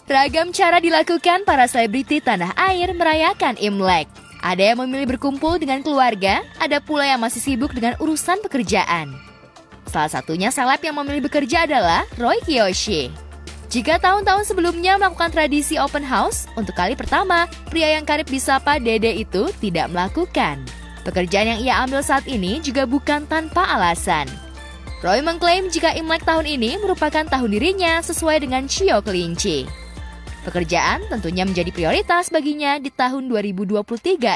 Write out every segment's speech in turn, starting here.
Ragam cara dilakukan para selebriti tanah air merayakan Imlek. Ada yang memilih berkumpul dengan keluarga, ada pula yang masih sibuk dengan urusan pekerjaan. Salah satunya seleb yang memilih bekerja adalah Roy Kiyoshi. Jika tahun-tahun sebelumnya melakukan tradisi open house, untuk kali pertama, pria yang karib disapa Dede itu tidak melakukan. Pekerjaan yang ia ambil saat ini juga bukan tanpa alasan. Roy mengklaim jika Imlek tahun ini merupakan tahun dirinya sesuai dengan shio kelinci. Pekerjaan tentunya menjadi prioritas baginya di tahun 2023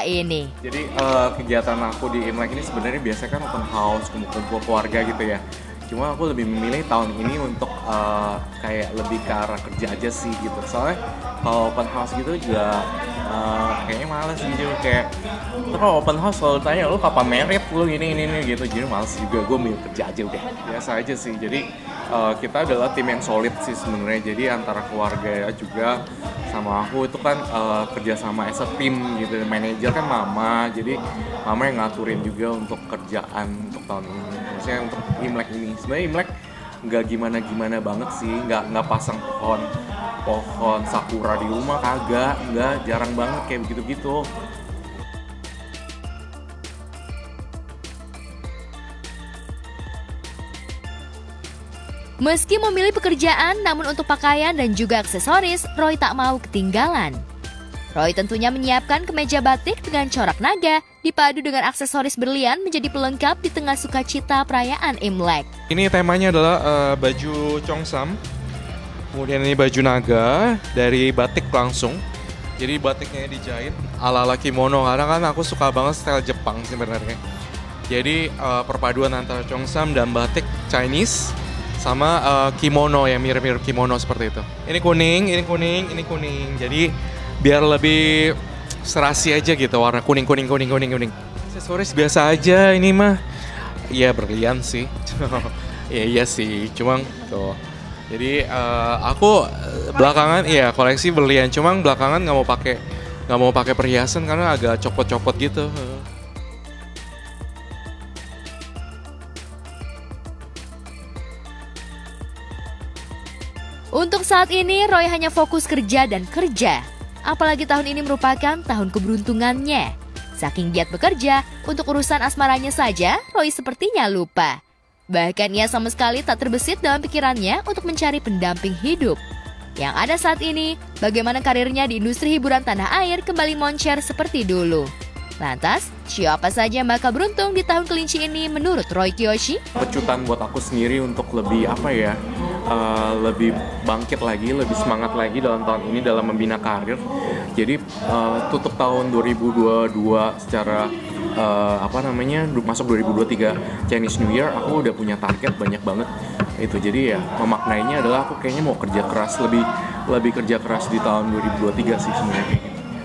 ini. Jadi kegiatan aku di Imlek ini sebenarnya biasanya kan open house, kumpul-kumpul keluarga gitu ya. Cuma aku lebih memilih tahun ini untuk kayak lebih ke arah kerja aja sih gitu. Soalnya kalau open house gitu juga kayaknya males gitu. Kayak kalau open house selalu tanya, lu kapan merit, lu ini gitu. Jadi males juga, gue milih kerja aja udah. Biasa aja sih. Jadi kita adalah tim yang solid sih sebenarnya. Jadi antara keluarga juga sama aku itu kan kerja sama as a team gitu. Manajer kan mama, jadi mama yang ngaturin juga untuk kerjaan untuk tahun ini. Maksudnya untuk Imlek ini. Sebenarnya Imlek nggak gimana-gimana banget sih, nggak pasang pohon sakura di rumah, kagak, nggak, jarang banget kayak begitu-gitu. Meski memilih pekerjaan, namun untuk pakaian dan juga aksesoris, Roy tak mau ketinggalan. Roy tentunya menyiapkan kemeja batik dengan corak naga, dipadu dengan aksesoris berlian menjadi pelengkap di tengah sukacita perayaan Imlek. Ini temanya adalah baju Cheongsam, kemudian ini baju naga dari batik langsung. Jadi batiknya dijahit ala-ala kimono, karena kan aku suka banget style Jepang sebenarnya. Jadi perpaduan antara Cheongsam dan batik Chinese sama kimono yang mirip-mirip kimono seperti itu. Ini kuning, ini kuning, ini kuning. Jadi biar lebih serasi aja gitu, warna kuning. Aksesoris biasa aja ini mah. Iya berlian sih. Iya sih, cuma tuh. Jadi aku belakangan koleksi berlian, cuma belakangan nggak mau pakai perhiasan karena agak copot-copot gitu. Untuk saat ini, Roy hanya fokus kerja dan kerja. Apalagi tahun ini merupakan tahun keberuntungannya. Saking giat bekerja, untuk urusan asmaranya saja, Roy sepertinya lupa. Bahkan ia sama sekali tak terbesit dalam pikirannya untuk mencari pendamping hidup. Yang ada saat ini, bagaimana karirnya di industri hiburan tanah air kembali moncer seperti dulu. Lantas, siapa saja yang bakal beruntung di tahun kelinci ini menurut Roy Kiyoshi? Pecutan buat aku sendiri untuk lebih lebih bangkit lagi, lebih semangat lagi dalam tahun ini dalam membina karir. Jadi tutup tahun 2022 secara masuk 2023 Chinese New Year, aku udah punya target banyak banget itu. Jadi ya memaknainya adalah aku kayaknya mau kerja keras, lebih kerja keras di tahun 2023 sih sebenarnya.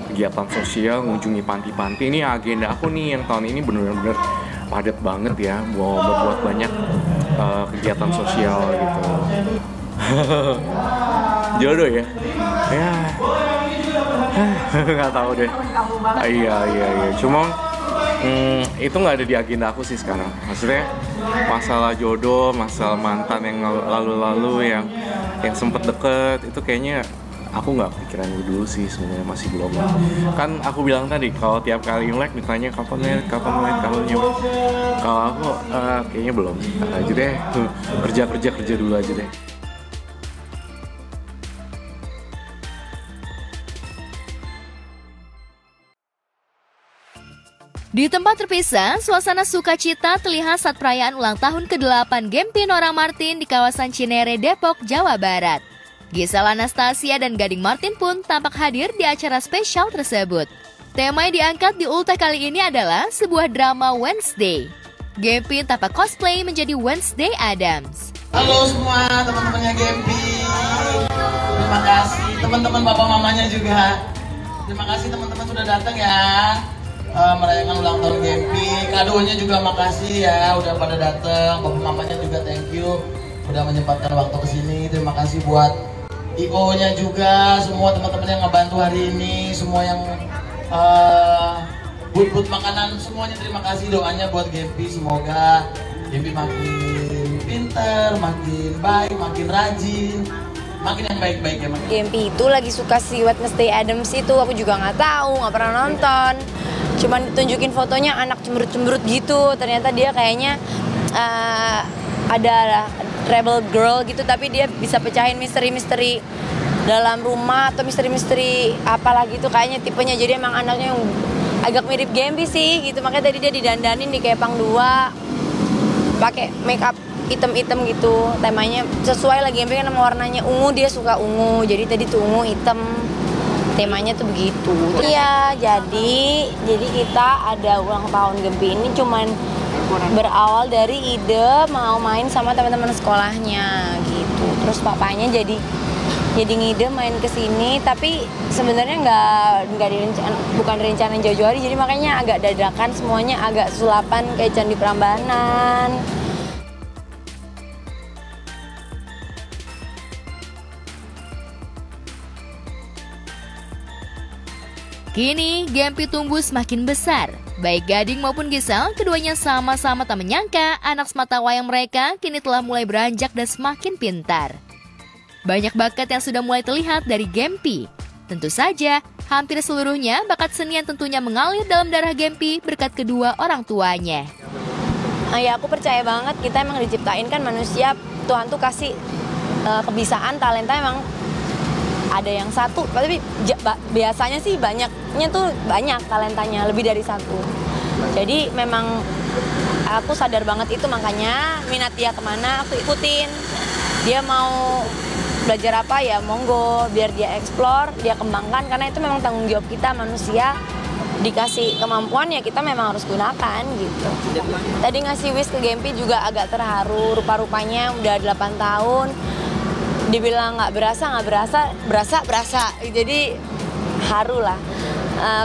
Kegiatan sosial, mengunjungi panti-panti, ini agenda aku nih yang tahun ini benar-benar padat banget ya, mau berbuat banyak kegiatan sosial gitu. Jodoh ya? Ya, nggak tahu deh. Iya. Cuma itu nggak ada di agenda aku sih sekarang. Maksudnya masalah jodoh, masalah mantan yang lalu-lalu yang sempet deket itu kayaknya aku nggak pikiran itu dulu sih sebenarnya, masih belum. Kan aku bilang tadi kalau tiap kali Imlek ditanya kapan merit, kalau aku kayaknya belum. Ntar aja deh, kerja dulu aja deh. Di tempat terpisah, suasana sukacita terlihat saat perayaan ulang tahun ke-8 Gempi Nora Martin di kawasan Cinere, Depok, Jawa Barat. Gisel Anastasia dan Gading Martin pun tampak hadir di acara spesial tersebut. Tema yang diangkat di ultah kali ini adalah sebuah drama Wednesday. Gempi tampak cosplay menjadi Wednesday Addams. Halo semua teman-temannya Gempi. Terima kasih teman-teman bapak mamanya juga. Terima kasih teman-teman sudah datang ya. Merayakan ulang tahun Gempi. Kadonya juga makasih ya udah pada datang. Bapak mamanya juga thank you udah menyempatkan waktu kesini. Terima kasih buat IO-nya juga, semua teman-teman yang ngebantu hari ini, semua yang but makanan semuanya. Terima kasih doanya buat Gempi. Semoga Gempi makin pinter, makin baik, makin rajin, makin yang baik-baik ya makin. Gempi itu lagi suka si Wednesday Addams itu, aku juga nggak tahu, nggak pernah nonton. Cuman ditunjukin fotonya anak cemberut-cemberut gitu, ternyata dia kayaknya ada rebel girl gitu, tapi dia bisa pecahin misteri-misteri dalam rumah atau misteri-misteri apalah gitu kayaknya tipenya. Jadi emang anaknya yang agak mirip Gempi sih gitu, makanya tadi dia didandanin di Kepang 2 pakai make up hitam-hitam gitu, temanya sesuai lagi Gempi kan sama warnanya ungu, dia suka ungu, jadi tadi tuh ungu hitam, temanya tuh begitu. Iya, jadi kita ada ulang tahun Gempi ini cuman berawal dari ide mau main sama teman-teman sekolahnya gitu, terus papanya jadi ngide main ke sini, tapi sebenarnya nggak bukan rencana jauh-jauh hari, jadi makanya agak dadakan semuanya, agak sulapan kayak Candi Prambanan. Kini, Gempi tumbuh semakin besar. Baik Gading maupun Gisel, keduanya sama-sama tak menyangka anak semata wayang mereka kini telah mulai beranjak dan semakin pintar. Banyak bakat yang sudah mulai terlihat dari Gempi. Tentu saja, hampir seluruhnya bakat seni yang tentunya mengalir dalam darah Gempi berkat kedua orang tuanya. Ya, aku percaya banget kita emang diciptain kan manusia, Tuhan tuh kasih kebisaan, talenta emang ada yang satu, tapi biasanya sih banyaknya tuh banyak talentanya, lebih dari satu. Jadi memang aku sadar banget itu, makanya minat dia kemana aku ikutin. Dia mau belajar apa ya monggo, biar dia explore, dia kembangkan, karena itu memang tanggung jawab kita manusia. Dikasih kemampuan ya kita memang harus gunakan gitu. Tadi ngasih wish ke Gempi juga agak terharu, rupa-rupanya udah 8 tahun. Dibilang nggak berasa, jadi haru lah.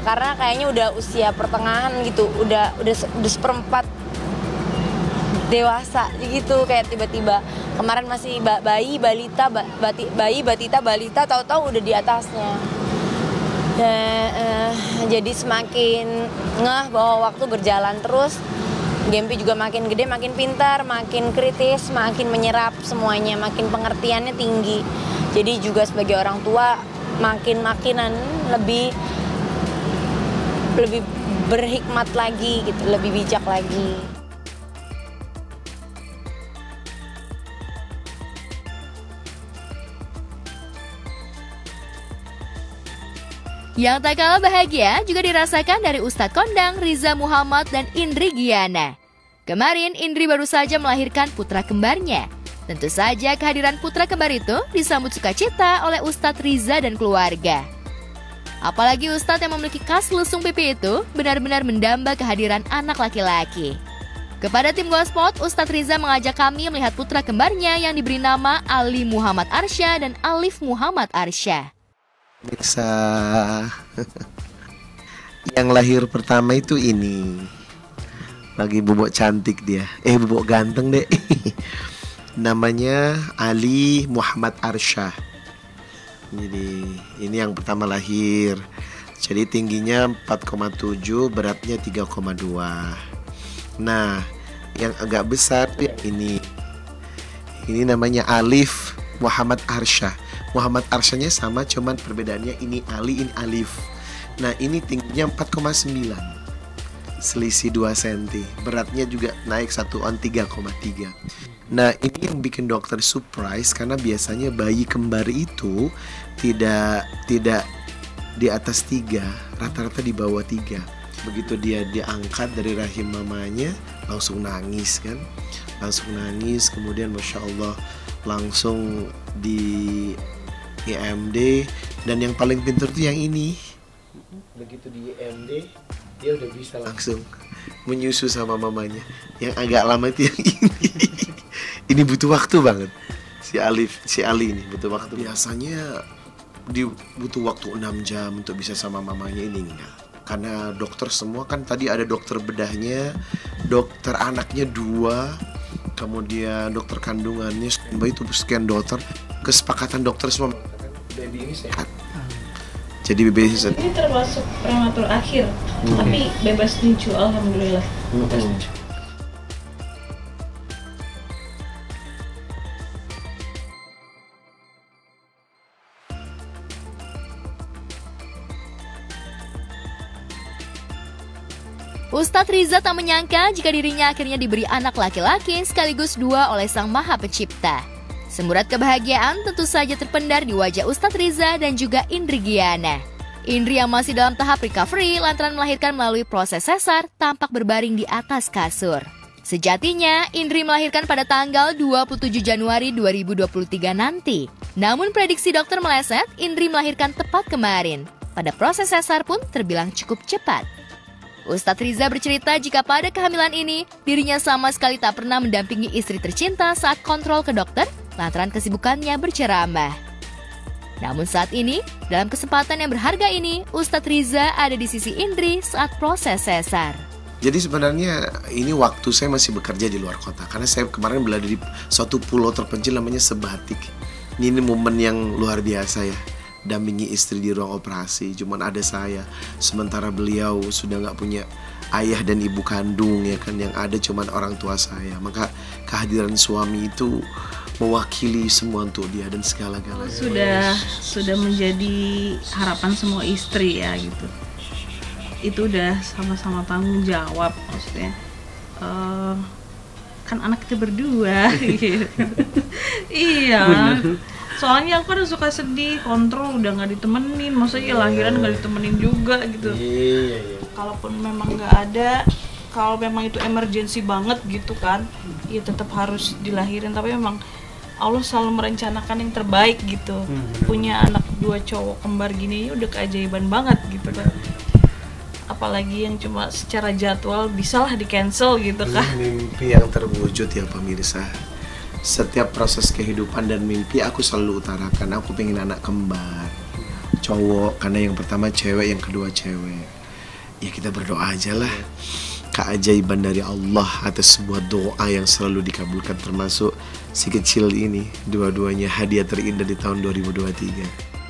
Karena kayaknya udah usia pertengahan gitu, udah seperempat dewasa gitu, kayak tiba-tiba kemarin masih bayi batita balita, tahu-tahu udah di atasnya. Jadi semakin ngeh bahwa waktu berjalan terus. Gempi juga makin gede, makin pintar, makin kritis, makin menyerap semuanya, makin pengertiannya tinggi. Jadi juga sebagai orang tua makinan lebih berhikmat lagi gitu, lebih bijak lagi. Yang tak kalah bahagia juga dirasakan dari Ustadz Kondang, Riza Muhammad, dan Indri Giana. Kemarin, Indri baru saja melahirkan putra kembarnya. Tentu saja kehadiran putra kembar itu disambut sukacita oleh Ustadz Riza dan keluarga. Apalagi Ustadz yang memiliki kas lesung pipi itu benar-benar mendamba kehadiran anak laki-laki. Kepada tim Gospot, Ustadz Riza mengajak kami melihat putra kembarnya yang diberi nama Ali Muhammad Arsya dan Alif Muhammad Arsya. Bisa yang lahir pertama itu ini lagi bobok cantik dia, bobok ganteng deh. Namanya Ali Muhammad Arsya. Jadi ini yang pertama lahir. Jadi tingginya 4,7, beratnya 3,2. Nah, yang agak besar ini namanya Alif Muhammad Arsya. Muhammad Arsyanya sama, cuman perbedaannya ini Ali, ini Alif. Nah, ini tingginya 4,9, selisih 2 cm. Beratnya juga naik 1 on 3,3. Nah, ini yang bikin dokter surprise, karena biasanya bayi kembar itu tidak di atas 3, rata-rata di bawah 3. Begitu dia diangkat dari rahim mamanya, langsung nangis kan, kemudian Masya Allah langsung di IMD, dan yang paling pintar tuh yang ini. Begitu di IMD dia udah bisa langsung menyusu sama mamanya. Yang agak lama itu yang ini. Ini butuh waktu banget. Si Ali ini butuh waktu. Biasanya butuh waktu 6 jam untuk bisa sama mamanya, ini enggak. Karena dokter semua kan, tadi ada dokter bedahnya, dokter anaknya 2, kemudian dokter kandungannya, bayi itu sekian dokter. Kesepakatan dokter semua baby ini sehat. Jadi baby sehat. Ini termasuk prematur akhir, tapi bebas dijual, alhamdulillah. Ustadz Riza tak menyangka jika dirinya akhirnya diberi anak laki-laki sekaligus 2 oleh Sang Maha Pencipta. Semburat kebahagiaan tentu saja terpendar di wajah Ustadz Riza dan juga Indri Giana. Indri yang masih dalam tahap recovery lantaran melahirkan melalui proses sesar tampak berbaring di atas kasur. Sejatinya, Indri melahirkan pada tanggal 27 Januari 2023 nanti. Namun prediksi dokter meleset, Indri melahirkan tepat kemarin. Pada proses sesar pun terbilang cukup cepat. Ustadz Riza bercerita jika pada kehamilan ini, dirinya sama sekali tak pernah mendampingi istri tercinta saat kontrol ke dokter lantaran kesibukannya berceramah. Namun saat ini, dalam kesempatan yang berharga ini, Ustadz Riza ada di sisi Indri saat proses sesar. Jadi sebenarnya ini waktu saya masih bekerja di luar kota. Karena saya kemarin berada di suatu pulau terpencil namanya Sebatik. Ini momen yang luar biasa ya. Dampingi istri di ruang operasi, cuman ada saya. Sementara beliau sudah nggak punya ayah dan ibu kandung ya kan, yang ada cuman orang tua saya. Maka kehadiran suami itu mewakili semua untuk dia dan segala-galanya. Sudah menjadi harapan semua istri ya gitu. Itu udah sama-sama tanggung jawab maksudnya. Kan anak kita berdua gitu. Iya. Soalnya aku kan suka sedih, kontrol udah nggak ditemenin, maksudnya lahiran nggak ditemenin juga gitu. Iya. Kalaupun memang nggak ada, kalau memang itu emergency banget gitu kan, ya tetap harus dilahirin. Tapi memang Allah selalu merencanakan yang terbaik gitu. Punya anak 2 cowok kembar gini ya udah keajaiban banget gitu kan. Apalagi yang cuma secara jadwal bisalah di cancel gitu kan. Mimpi yang terwujud ya pemirsa. Setiap proses kehidupan dan mimpi aku selalu utarakan, aku pengen anak kembar cowok, karena yang pertama cewek, yang kedua cewek. Ya kita berdoa aja lah, keajaiban dari Allah atas sebuah doa yang selalu dikabulkan, termasuk si kecil ini. Dua-duanya hadiah terindah di tahun 2023.